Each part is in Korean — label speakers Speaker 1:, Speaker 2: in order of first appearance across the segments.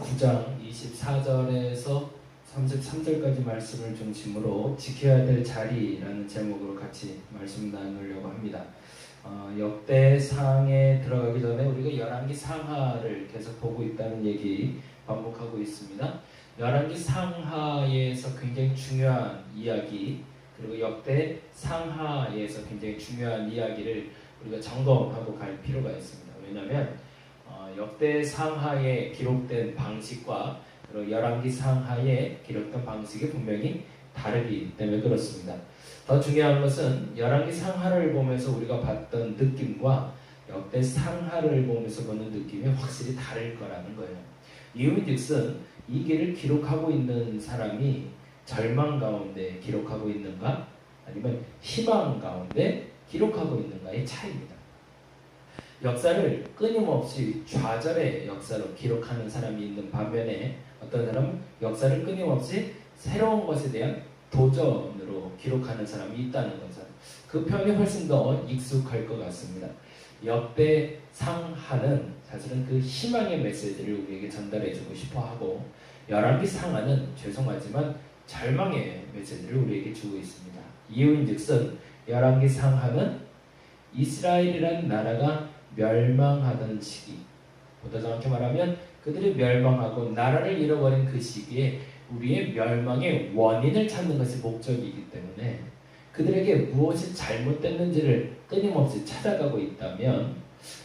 Speaker 1: 9장 24절에서 33절까지 말씀을 중심으로 지켜야 될 자리라는 제목으로 같이 말씀 나누려고 합니다. 역대상에 들어가기 전에 우리가 열왕기 상하를 계속 보고 있다는 얘기 반복하고 있습니다. 열왕기 상하에서 굉장히 중요한 이야기, 그리고 역대 상하에서 굉장히 중요한 이야기를 우리가 점검하고 갈 필요가 있습니다. 왜냐하면 역대 상하에 기록된 방식과 그리고 열왕기 상하에 기록된 방식이 분명히 다르기 때문에 그렇습니다. 더 중요한 것은 열왕기 상하를 보면서 우리가 봤던 느낌과 역대 상하를 보면서 보는 느낌이 확실히 다를 거라는 거예요. 이유인즉슨 이 길을 기록하고 있는 사람이 절망 가운데 기록하고 있는가 아니면 희망 가운데 기록하고 있는가의 차이입니다. 역사를 끊임없이 좌절의 역사로 기록하는 사람이 있는 반면에 어떤 사람은 역사를 끊임없이 새로운 것에 대한 도전으로 기록하는 사람이 있다는 거죠. 그 표현이 훨씬 더 익숙할 것 같습니다. 역대 상하는 사실은 그 희망의 메시지를 우리에게 전달해주고 싶어하고, 열왕기 상하는 죄송하지만 절망의 메시지를 우리에게 주고 있습니다. 이유인즉슨 열왕기 상하는 이스라엘이라는 나라가 멸망하던 시기, 보다 정확히 말하면 그들이 멸망하고 나라를 잃어버린 그 시기에 우리의 멸망의 원인을 찾는 것이 목적이기 때문에 그들에게 무엇이 잘못됐는지를 끊임없이 찾아가고 있다면,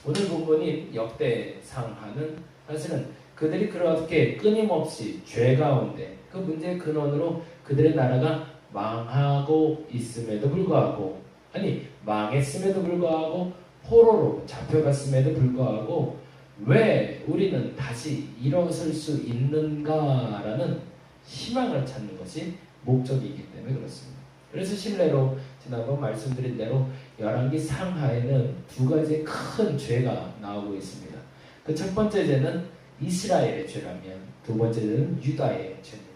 Speaker 1: 오늘 본문인 역대상하는 사실은 그들이 그렇게 끊임없이 죄 가운데 그 문제의 근원으로 그들의 나라가 망하고 있음에도 불구하고, 아니 망했음에도 불구하고 포로로 잡혀갔음에도 불구하고 왜 우리는 다시 일어설 수 있는가라는 희망을 찾는 것이 목적이기 때문에 그렇습니다. 그래서 실례로 지난번 말씀드린 대로 열왕기 상하에는 두 가지의 큰 죄가 나오고 있습니다. 그 첫 번째 죄는 이스라엘의 죄라면 두 번째 죄는 유다의 죄입니다.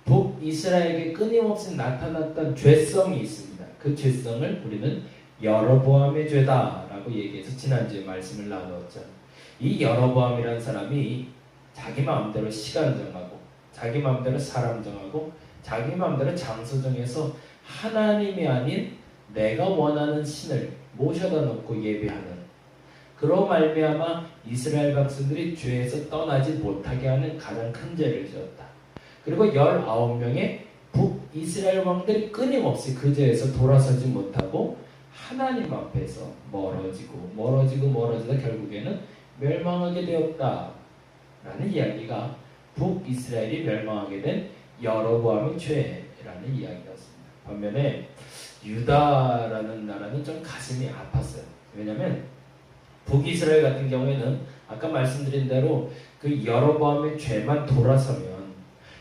Speaker 1: 북이스라엘에게 끊임없이 나타났던 죄성이 있습니다. 그 죄성을 우리는 여로보암의 죄다라고 얘기해서 지난주에 말씀을 나누었죠. 이 여로보암이라는 사람이 자기 마음대로 시간 정하고 자기 마음대로 사람 정하고 자기 마음대로 장소 정해서 하나님이 아닌 내가 원하는 신을 모셔다 놓고 예배하는, 그로 말미암아 이스라엘 백성들이 죄에서 떠나지 못하게 하는 가장 큰 죄를 지었다. 그리고 19명의 북이스라엘 왕들이 끊임없이 그 죄에서 돌아서지 못하고 하나님 앞에서 멀어지다 결국에는 멸망하게 되었다 라는 이야기가 북이스라엘이 멸망하게 된 여로보암의 죄라는 이야기였습니다. 반면에 유다라는 나라는 좀 가슴이 아팠어요. 왜냐하면 북이스라엘 같은 경우에는 아까 말씀드린 대로 그 여로보암의 죄만 돌아서면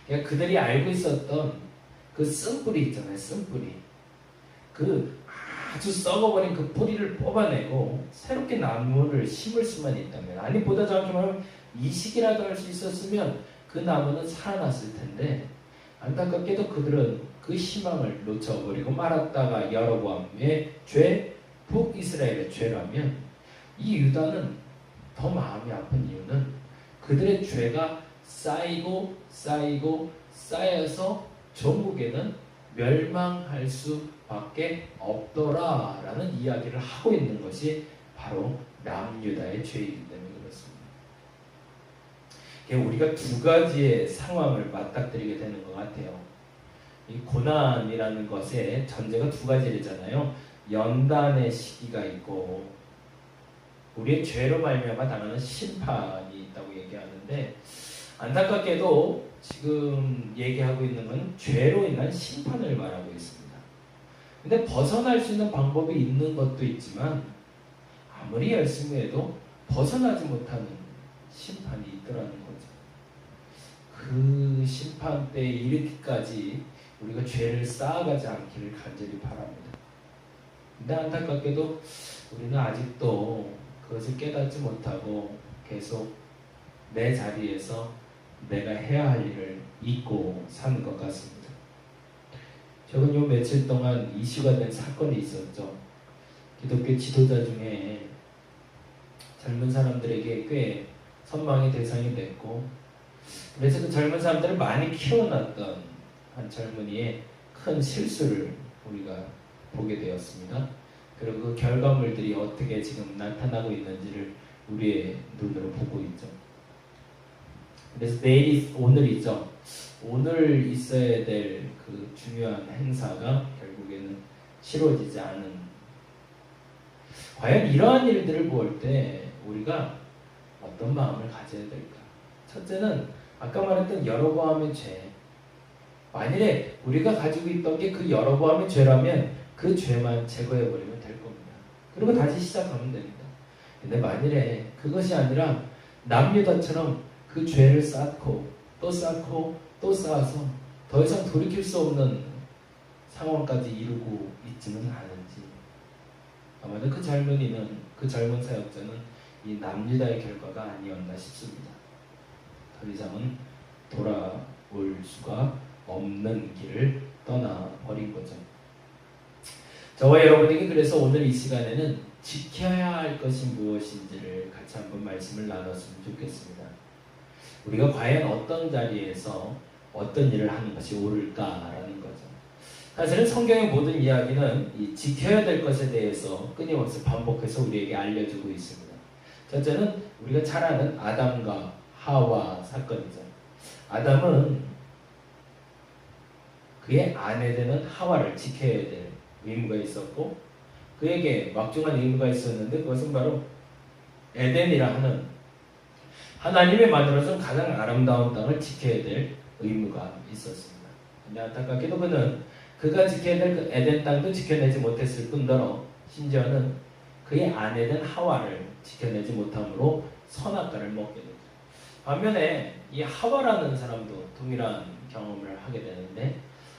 Speaker 1: 그냥 그들이 알고 있었던 그 쓴뿌리 있잖아요. 쓴뿌리, 그 아주 썩어버린 그 뿌리를 뽑아내고 새롭게 나무를 심을 수만 있다면, 아니 보다 정확히 말하면 이식이라도 할 수 있었으면 그 나무는 살아났을 텐데, 안타깝게도 그들은 그 희망을 놓쳐버리고 말았다가 여로보암의 죄, 북이스라엘의 죄라면, 이 유다는 더 마음이 아픈 이유는 그들의 죄가 쌓이고 쌓여서 전국에는 멸망할 수밖에 없더라라는 이야기를 하고 있는 것이 바로 남유다의 죄이기 때문에 그렇습니다. 우리가 두 가지의 상황을 맞닥뜨리게 되는 것 같아요. 이 고난이라는 것의 전제가 두 가지잖아요. 연단의 시기가 있고 우리의 죄로 말미암아 당하는 심판이 있다고 얘기하는데, 안타깝게도 지금 얘기하고 있는 건 죄로 인한 심판을 말하고 있습니다. 근데 벗어날 수 있는 방법이 있는 것도 있지만 아무리 열심히 해도 벗어나지 못하는 심판이 있더라는 거죠. 그 심판 때에 이르기까지 우리가 죄를 쌓아가지 않기를 간절히 바랍니다. 근데 안타깝게도 우리는 아직도 그것을 깨닫지 못하고 계속 내 자리에서 내가 해야 할 일을 잊고 사는 것 같습니다. 최근 요 며칠 동안 이슈가 된 사건이 있었죠. 기독교 지도자 중에 젊은 사람들에게 꽤 선망의 대상이 됐고 그래서 그 젊은 사람들을 많이 키워놨던 한 젊은이의 큰 실수를 우리가 보게 되었습니다. 그리고 그 결과물들이 어떻게 지금 나타나고 있는지를 우리의 눈으로 보고 있죠. 그래서 오늘이죠. 오늘 있어야 될 그 중요한 행사가 결국에는 치러지지 않은. 과연 이러한 일들을 볼 때 우리가 어떤 마음을 가져야 될까? 첫째는 아까 말했던 여로보암의 죄. 만일에 우리가 가지고 있던 게 그 여로보암의 죄라면 그 죄만 제거해버리면 될 겁니다. 그리고 다시 시작하면 됩니다. 근데 만일에 그것이 아니라 남유다처럼 그 죄를 쌓고 또 쌓고 또 쌓아서 더 이상 돌이킬 수 없는 상황까지 이루고 있지는 않은지, 아마도 그 젊은이는, 그 젊은 사역자는 이 남유다의 결과가 아니었나 싶습니다. 더 이상은 돌아올 수가 없는 길을 떠나버린 거죠. 저와 여러분에게 그래서 오늘 이 시간에는 지켜야 할 것이 무엇인지를 같이 한번 말씀을 나눴으면 좋겠습니다. 우리가 과연 어떤 자리에서 어떤 일을 하는 것이 옳을까라는 거죠. 사실은 성경의 모든 이야기는 이 지켜야 될 것에 대해서 끊임없이 반복해서 우리에게 알려주고 있습니다. 첫째는 우리가 잘 아는 아담과 하와 사건이죠. 아담은 그의 아내 되는 하와를 지켜야 될 의무가 있었고, 그에게 막중한 의무가 있었는데 그것은 바로 에덴이라 하는 하나님의 만들어준 가장 아름다운 땅을 지켜야 될 의무가 있었습니다. 근데 안타깝게도 그는 그가 지켜야 될 그 에덴 땅도 지켜내지 못했을 뿐더러 심지어는 그의 아내된 하와를 지켜내지 못함으로 선악과를 먹게 되죠. 반면에 이 하와라는 사람도 동일한 경험을 하게 되는데,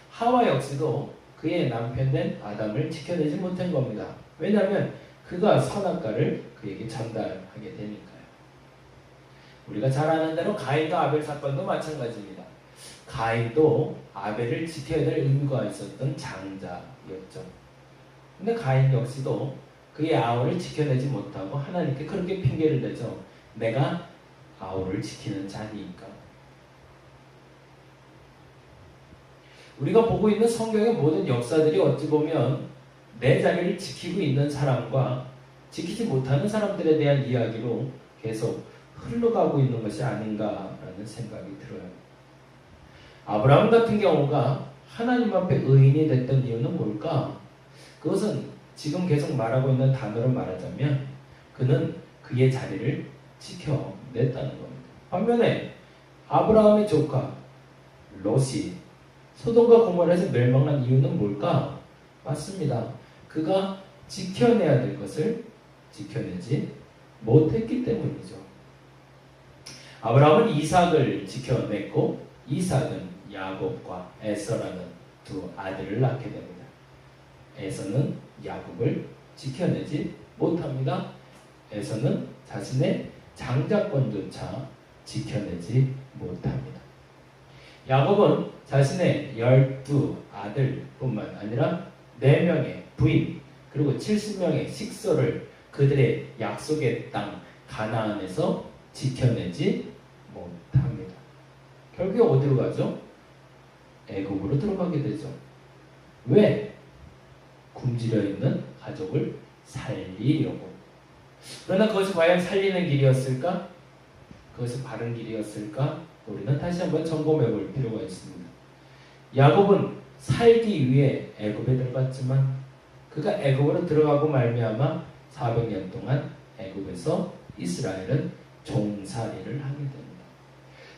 Speaker 1: 하와 역시도 그의 남편된 아담을 지켜내지 못한 겁니다. 왜냐하면 그가 선악과를 그에게 전달하게 되니까요. 우리가 잘 아는 대로 가인과 아벨 사건도 마찬가지입니다. 가인도 아벨을 지켜야 될 의무가 있었던 장자였죠. 근데 가인 역시도 그의 아우를 지켜내지 못하고 하나님께 그렇게 핑계를 대죠. 내가 아우를 지키는 자니까. 우리가 보고 있는 성경의 모든 역사들이 어찌 보면 내 자리를 지키고 있는 사람과 지키지 못하는 사람들에 대한 이야기로 계속 흘러가고 있는 것이 아닌가라는 생각이 들어요. 아브라함 같은 경우가 하나님 앞에 의인이 됐던 이유는 뭘까? 그것은 지금 계속 말하고 있는 단어로 말하자면 그는 그의 자리를 지켜냈다는 겁니다. 반면에 아브라함의 조카 롯이 소돔과 고모라에서 멸망한 이유는 뭘까? 맞습니다. 그가 지켜내야 될 것을 지켜내지 못했기 때문이죠. 아브라함은 이삭을 지켜냈고 이삭은 야곱과 에서라는 두 아들을 낳게 됩니다. 에서는 야곱을 지켜내지 못합니다. 에서는 자신의 장자권조차 지켜내지 못합니다. 야곱은 자신의 12아들뿐만 아니라 4명의 부인 그리고 70명의 식소를 그들의 약속의 땅 가나안에서 지켜내지 못합니다. 결국에 어디로 가죠? 애굽으로 들어가게 되죠. 왜? 굶주려 있는 가족을 살리려고. 그러나 그것이 과연 살리는 길이었을까? 그것이 바른 길이었을까? 우리는 다시 한번 점검해 볼 필요가 있습니다. 야곱은 살기 위해 애굽에 들어갔지만 그가 애굽으로 들어가고 말미암아 400년 동안 애굽에서 이스라엘은 종살이를 하게 됩니다.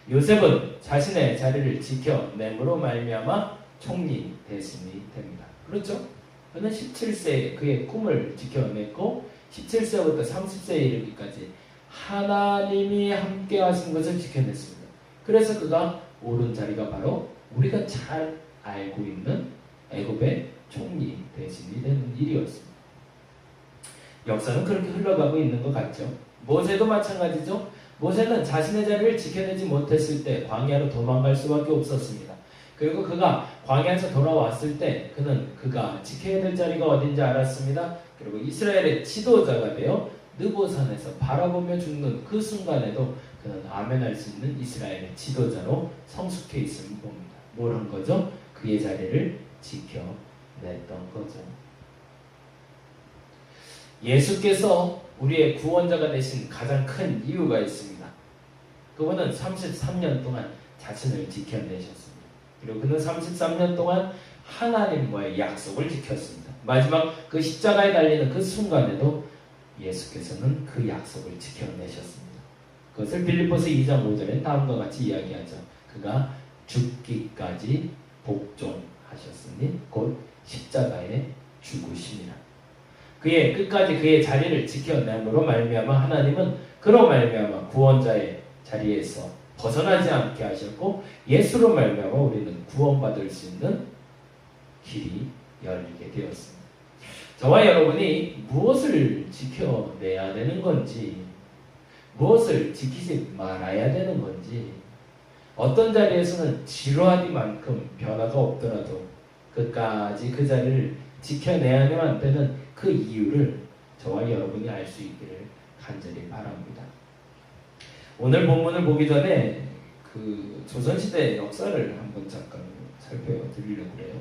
Speaker 1: 요셉은 자신의 자리를 지켜냄으로 말미암아 총리 대신이 됩니다. 그렇죠? 그는 17세에 그의 꿈을 지켜냈고 17세부터 30세에 이르기까지 하나님이 함께 하신 것을 지켜냈습니다. 그래서 그가 오른 자리가 바로 우리가 잘 알고 있는 애굽의 총리 대신이 되는 일이었습니다. 역사는 그렇게 흘러가고 있는 것 같죠. 모세도 마찬가지죠. 모세는 자신의 자리를 지켜내지 못했을 때 광야로 도망갈 수밖에 없었습니다. 그리고 그가 광야에서 돌아왔을 때 그가 지켜야 될 자리가 어딘지 알았습니다. 그리고 이스라엘의 지도자가 되어 느보산에서 바라보며 죽는 그 순간에도 그는 아멘할 수 있는 이스라엘의 지도자로 성숙해 있음을 봅니다. 뭘 한 거죠? 그의 자리를 지켜냈던 거죠. 예수께서 우리의 구원자가 되신 가장 큰 이유가 있습니다. 그분은 33년 동안 자신을 지켜내셨습니다. 그리고 그는 33년 동안 하나님과의 약속을 지켰습니다. 마지막 그 십자가에 달리는 그 순간에도 예수께서는 그 약속을 지켜내셨습니다. 그것을 빌립보서 2장 5절에 다음과 같이 이야기하죠. 그가 죽기까지 복종하셨으니 곧 십자가에 죽으심이라. 그의 끝까지 그의 자리를 지켜냄으로 말미암아 하나님은 그로 말미암아 구원자의 자리에서 벗어나지 않게 하셨고, 예수로 말미암아 우리는 구원받을 수 있는 길이 열리게 되었습니다. 저와 여러분이 무엇을 지켜내야 되는 건지, 무엇을 지키지 말아야 되는 건지, 어떤 자리에서는 지루하디만큼 변화가 없더라도 끝까지 그 자리를 지켜내야만 되는 그 이유를 저와 여러분이 알 수 있기를 간절히 바랍니다. 오늘 본문을 보기 전에 그 조선시대 역사를 한번 잠깐 살펴드리려고 해요.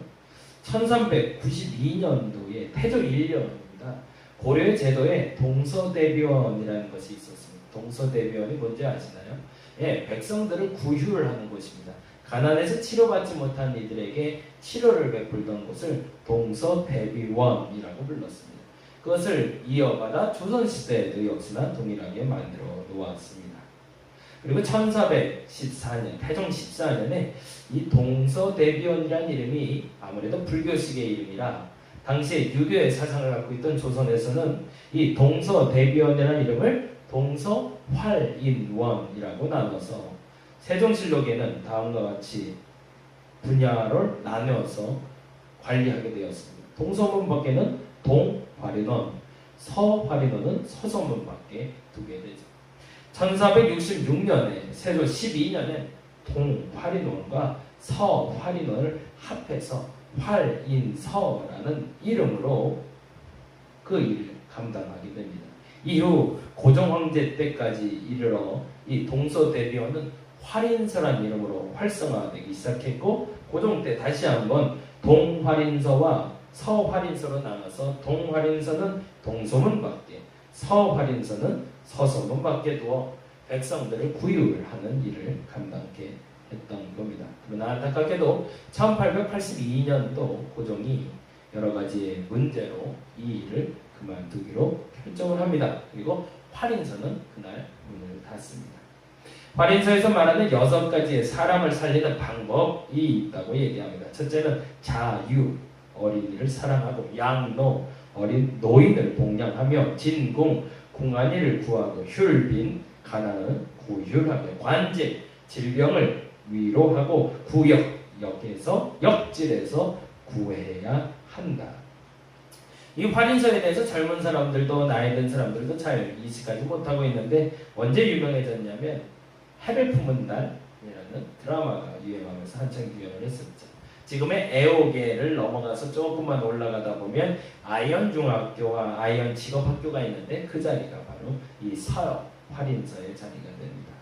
Speaker 1: 1392년도에 태조 1년입니다. 고려 제도에 동서대변이라는 것이 있었습니다. 동서대변이 뭔지 아시나요? 예, 백성들을 구휼하는 곳입니다. 가난해서 치료받지 못한 이들에게 치료를 베풀던 곳을 동서대비원이라고 불렀습니다. 그것을 이어받아 조선시대에도 역시나 동일하게 만들어 놓았습니다. 그리고 1414년, 태종 14년에 이 동서대비원이라는 이름이 아무래도 불교식의 이름이라 당시에 유교의 사상을 갖고 있던 조선에서는 이 동서대비원이라는 이름을 동서활인원이라고 나눠서 세종실록에는 다음과 같이 분야를 나누어서 관리하게 되었습니다. 동서문 밖에는 동활인원, 서활인원은 서서문 밖에 두게 되죠. 1466년에 세조 12년에 동활인원과 서활인원을 합해서 활인서라는 이름으로 그 일을 감당하게 됩니다. 이후 고종황제 때까지 이르러 이 동서대비원은 활인서란 이름으로 활성화되기 시작했고, 고종 때 다시 한번 동활인서와 서활인서로 나눠서 동활인서는 동서문 밖에, 서활인서는 서서문 밖에 두어 백성들을 구휼하는 일을 감당하게 했던 겁니다. 그러나 안타깝게도 1882년도 고종이 여러 가지 문제로 이 일을 그만두기로 결정을 합니다. 그리고 활인서는 그날 문을 닫습니다. 활인서에서 말하는 6가지의 사람을 살리는 방법이 있다고 얘기합니다. 첫째는 자유, 어린이를 사랑하고, 양노, 어린 노인을 복양하며, 진공, 공안이를 구하고, 휼빈, 가난은 구휼하며, 관질, 질병을 위로하고, 구역, 역질에서 구해야 한다. 이 활인서에 대해서 젊은 사람들도 나이 든 사람들도 잘 인식하지 못하고 있는데, 언제 유명해졌냐면 해를 품은 날이라는 드라마가 유행하면서 한창 유행을 했었죠. 지금의 애호계를 넘어가서 조금만 올라가다 보면 아이언 중학교와 아이언 직업학교가 있는데 그 자리가 바로 이 서활인서의 자리가 됩니다.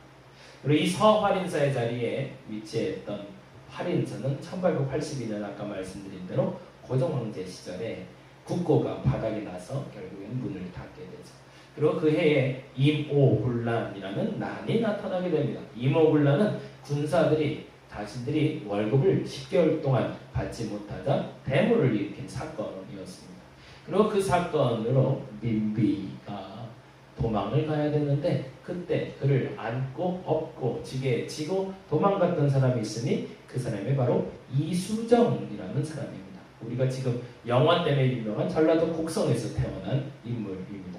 Speaker 1: 그리고 이 서활인서의 자리에 위치했던 활인서는 1882년 아까 말씀드린 대로 고종황제 시절에 국고가 바닥이 나서 결국엔 문을 닫게 되죠. 그리고 그 해에 임오군란이라는 난이 나타나게 됩니다. 임오군란은 군사들이 자신들이 월급을 10개월 동안 받지 못하자 대물을 일으킨 사건이었습니다. 그리고 그 사건으로 민비가 도망을 가야 되는데, 그때 그를 안고 업고 지게에 지고 도망갔던 사람이 있으니 그 사람이 바로 이수정이라는 사람입니다. 우리가 지금 영화 때문에 유명한 전라도 곡성에서 태어난 인물입니다.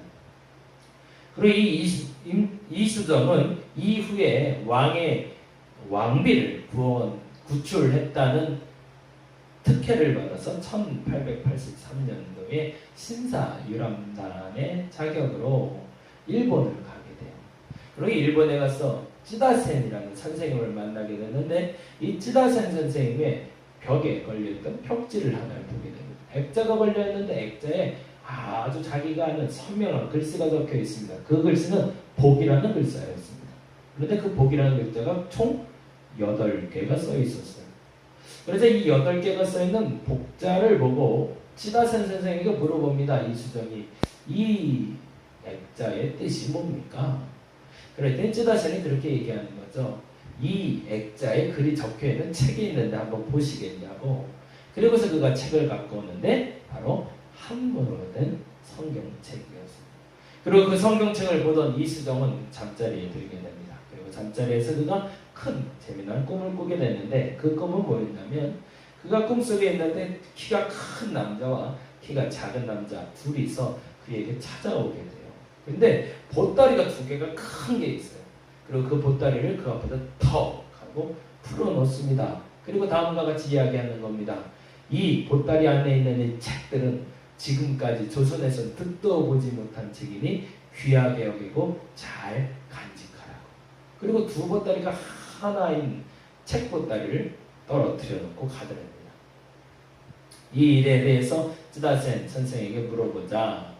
Speaker 1: 그리고 이 이수정은 이후에 왕의 왕비를 구출했다는 특혜를 받아서 1883년도에 신사유람단의 자격으로 일본을 가게 돼요. 그리고 일본에 가서 찌다센이라는 선생님을 만나게 되는데, 이 찌다센 선생님의 벽에 걸려있던 벽지를 하나를 보게 됩니다. 액자가 걸려있는데 액자에 아주 자기가 아는 선명한 글씨가 적혀 있습니다. 그 글씨는 복이라는 글자였습니다. 그런데 그 복이라는 글자가 총 8개가 써 있었어요. 그래서 이 8개가 써 있는 복자를 보고 찌다센 선생에게 물어봅니다. 이수정이 이 액자의 뜻이 뭡니까? 그랬더니 찌다센이 그렇게 얘기하는 거죠. 이 액자에 글이 적혀 있는 책이 있는데 한번 보시겠냐고. 그리고서 그가 책을 갖고 오는데 바로 한문으로 된 성경책이었습니다. 그리고 그 성경책을 보던 이수정은 잠자리에 들게 됩니다. 그리고 잠자리에서 그가 큰 재미난 꿈을 꾸게 되는데 그 꿈은 뭐였냐면 그가 꿈속에 있는데 키가 큰 남자와 키가 작은 남자 둘이서 그에게 찾아오게 돼요. 근데 보따리가 2개가 큰 게 있어요. 그리고 그 보따리를 그 앞에다 턱 하고 풀어놓습니다. 그리고 다음과 같이 이야기하는 겁니다. 이 보따리 안에 있는 이 책들은 지금까지 조선에서 듣도 보지 못한 책이니 귀하게 여기고 잘 간직하라고. 그리고 2 보따리가 하나인 책 보따리를 떨어뜨려 놓고 가더랍니다. 이 일에 대해서 쯔다센 선생에게 물어보자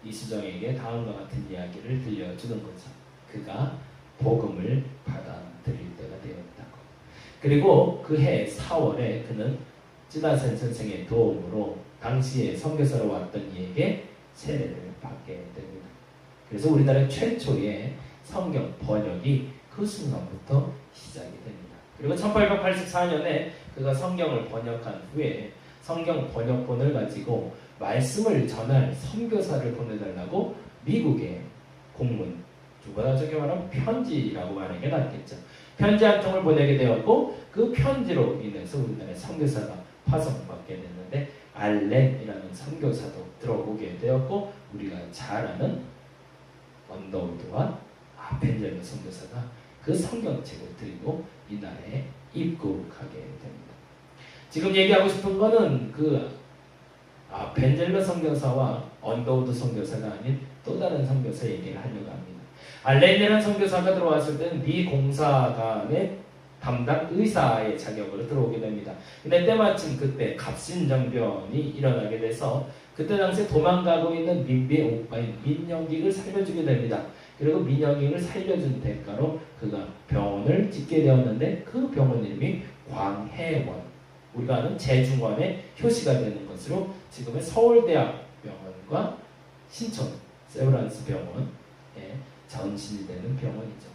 Speaker 1: 이수정에게 다음과 같은 이야기를 들려주는 거죠. 그가 복음을 받아들일 때가 되었다고. 그리고 그 해 4월에 그는 쯔다센 선생의 도움으로 당시에 선교사로 왔던 이에게 세례를 받게 됩니다. 그래서 우리나라 최초의 성경 번역이 그 순간부터 시작이 됩니다. 그리고 1884년에 그가 성경을 번역한 후에 성경 번역본을 가지고 말씀을 전할 선교사를 보내달라고 미국에 공문, 누가 저렇게 말하면 편지라고 말하는 게 낫겠죠. 편지 한 통을 보내게 되었고 그 편지로 인해서 우리나라의 선교사가 파송받게 됐는데 알렌이라는 선교사도 들어오게 되었고 우리가 잘 아는 언더우드와 벤젤러 선교사가 그 성경책을 들고 이 나라에 입국하게 됩니다. 지금 얘기하고 싶은 거는 그 벤젤러 선교사와 언더우드 선교사가 아닌 또 다른 선교사 얘기를 하려고 합니다. 알렌이라는 선교사가 들어왔을 때는 미 공사관의 담당 의사의 자격으로 들어오게 됩니다. 근데 때마침 그때 갑신정변이 일어나게 돼서 그때 당시에 도망가고 있는 민비의 오빠인 민영익을 살려주게 됩니다. 그리고 민영익을 살려준 대가로 그가 병원을 짓게 되었는데 그 병원 이름이 광해원, 우리가 아는 제중원의 효시가 되는 것으로 지금의 서울대학병원과 신촌 세브란스 병원에 전신이 되는 병원이죠.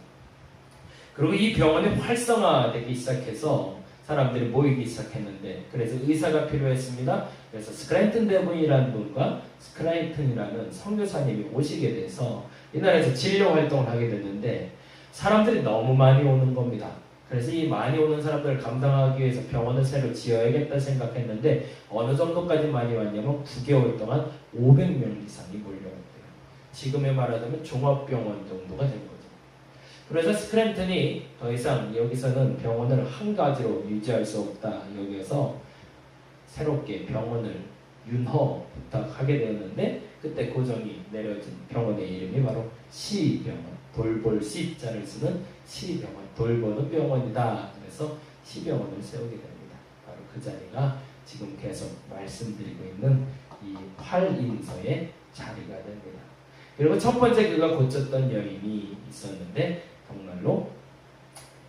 Speaker 1: 그리고 이 병원이 활성화되기 시작해서 사람들이 모이기 시작했는데 그래서 의사가 필요했습니다. 그래서 스크랜튼 대부인이라는 분과 스크라이튼이라는 선교사님이 오시게 돼서 이 나라에서 진료 활동을 하게 됐는데 사람들이 너무 많이 오는 겁니다. 그래서 이 많이 오는 사람들을 감당하기 위해서 병원을 새로 지어야겠다 생각했는데 어느 정도까지 많이 왔냐면 9개월 동안 500명 이상이 몰려왔대요. 지금에 말하자면 종합병원 정도가 된 거죠. 그래서 스크랜턴이 더 이상 여기서는 병원을 한 가지로 유지할 수 없다. 여기에서 새롭게 병원을 윤허 부탁하게 되었는데 그때 고정이 내려진 병원의 이름이 바로 시병원, 돌볼 시자를 쓰는 시병원, 돌보는 병원이다. 그래서 시병원을 세우게 됩니다. 바로 그 자리가 지금 계속 말씀드리고 있는 이 활인서의 자리가 됩니다. 그리고 첫 번째 그가 고쳤던 여인이 있었는데 정말로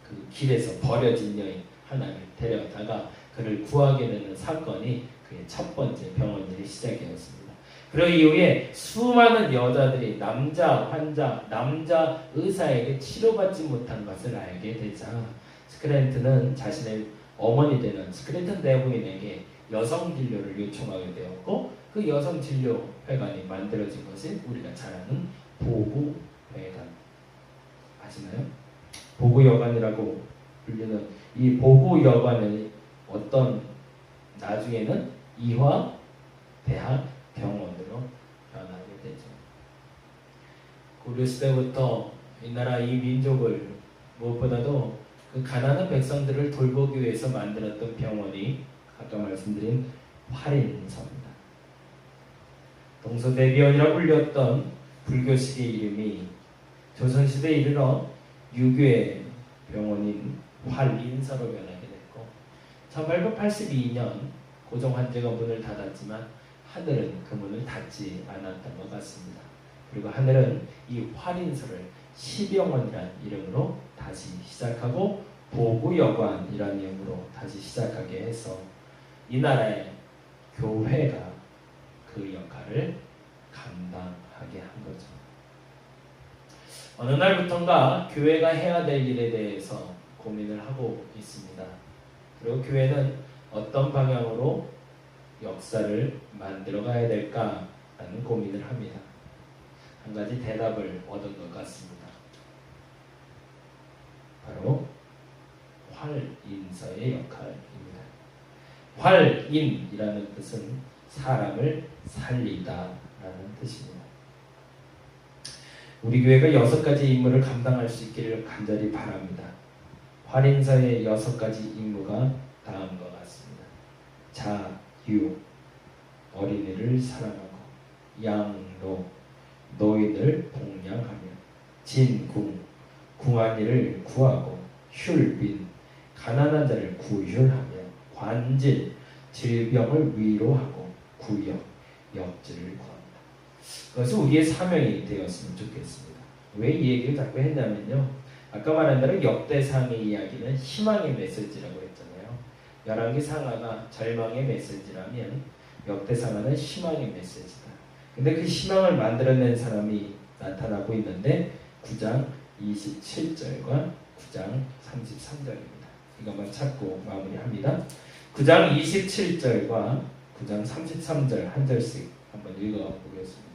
Speaker 1: 그 길에서 버려진 여인 하나를 데려다가 그를 구하게 되는 사건이 그의 첫 번째 병원일의 시작이었습니다. 그리고 이후에 수많은 여자들이 남자 환자, 남자 의사에게 치료받지 못한 것을 알게 되자 스크랜튼은 자신의 어머니 되는 스크랜튼 대부인에게 여성 진료를 요청하게 되었고 그 여성 진료회관이 만들어진 것이 우리가 잘 아는 보구회관 아시나요? 보구여관이라고 불리는 이 보구여관의 어떤 나중에는 이화 대학 병원으로 변하게 되죠. 고려 시대부터 이 나라 이 민족을 무엇보다도 그 가난한 백성들을 돌보기 위해서 만들었던 병원이 아까 말씀드린 활인서입니다. 동서대비원이라고 불렸던 불교식의 이름이 조선시대에 이르러 유교의 병원인 활인서로 변하게 됐고 1882년 고종 황제가 문을 닫았지만 하늘은 그 문을 닫지 않았던 것 같습니다. 그리고 하늘은 이 활인서를 시병원이라는 이름으로 다시 시작하고 보구여관이라는 이름으로 다시 시작하게 해서 이 나라의 교회가 그 역할을 감당하게 한 거죠. 어느 날부턴가 교회가 해야 될 일에 대해서 고민을 하고 있습니다. 그리고 교회는 어떤 방향으로 역사를 만들어 가야 될까라는 고민을 합니다. 한 가지 대답을 얻은 것 같습니다. 바로 활인서의 역할입니다. 활인이라는 뜻은 사람을 살리다라는 뜻입니다. 우리 교회가 6가지 임무를 감당할 수 있기를 간절히 바랍니다. 활인서의 6가지 임무가 다음과 같습니다. 자유, 어린이를 사랑하고, 양로, 노인을 복양하며, 진궁, 궁한 이를 구하고, 휼빈, 가난한 자를 구휼하며, 관질, 질병을 위로하고, 구역, 역지를 구합니다. 그것은 우리의 사명이 되었으면 좋겠습니다. 왜 이 얘기를 자꾸 했냐면요, 아까 말한 대로 역대상의 이야기는 희망의 메시지라고 했잖아요. 열왕기 상하가 절망의 메시지라면 역대상하는 희망의 메시지다. 근데 그 희망을 만들어낸 사람이 나타나고 있는데 9장 27절과 9장 33절입니다. 이것만 찾고 마무리합니다. 9장 27절과 9장 33절 한 절씩 한번 읽어보겠습니다.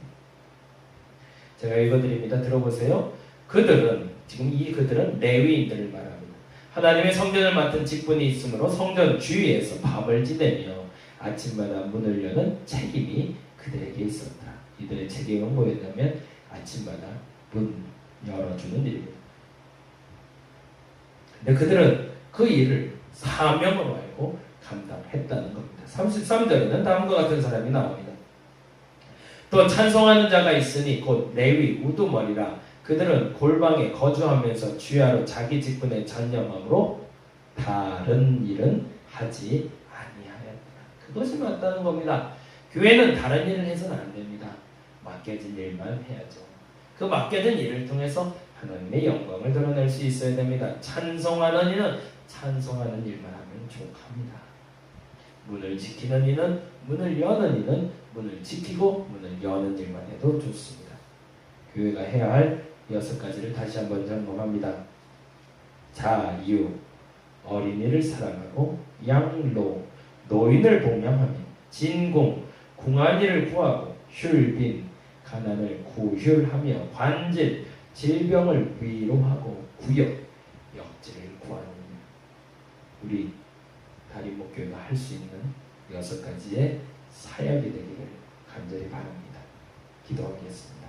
Speaker 1: 제가 읽어드립니다. 들어보세요. 지금 이 그들은 레위인들을 말합니다. 하나님의 성전을 맡은 직분이 있으므로 성전 주위에서 밤을 지내며 아침마다 문을 여는 책임이 그들에게 있었다. 이들의 책임은 뭐였냐면 아침마다 문 열어주는 일입니다. 근데 그들은 그 일을 사명으로 알고 감당했다는 겁니다. 33절에는 다음과 같은 사람이 나옵니다. 또 찬송하는 자가 있으니 곧 레위 우두머리라. 그들은 골방에 거주하면서 주야로 자기 직분에 전념함으로 다른 일은 하지 아니하였다. 그것이 맞다는 겁니다. 교회는 다른 일을 해서는 안 됩니다. 맡겨진 일만 해야죠. 그 맡겨진 일을 통해서 하나님의 영광을 드러낼 수 있어야 됩니다. 찬송하는 이는 찬송하는 일만 하면 족합니다. 문을 지키는 이는 문을 여는 이는 문을 지키고 문을 여는 일만 해도 좋습니다. 교회가 해야 할 6가지를 다시 한번 점검합니다. 자유, 어린이를 사랑하고, 양로, 노인을 복양하며, 진공, 궁한이를 구하고, 휼빈, 가난을 구휼하며, 관질, 질병을 위로하고, 구역, 역지를 구하는 우리 다림목교회가 할 수 있는 6가지의 사역이 되기를 간절히 바랍니다. 기도하겠습니다.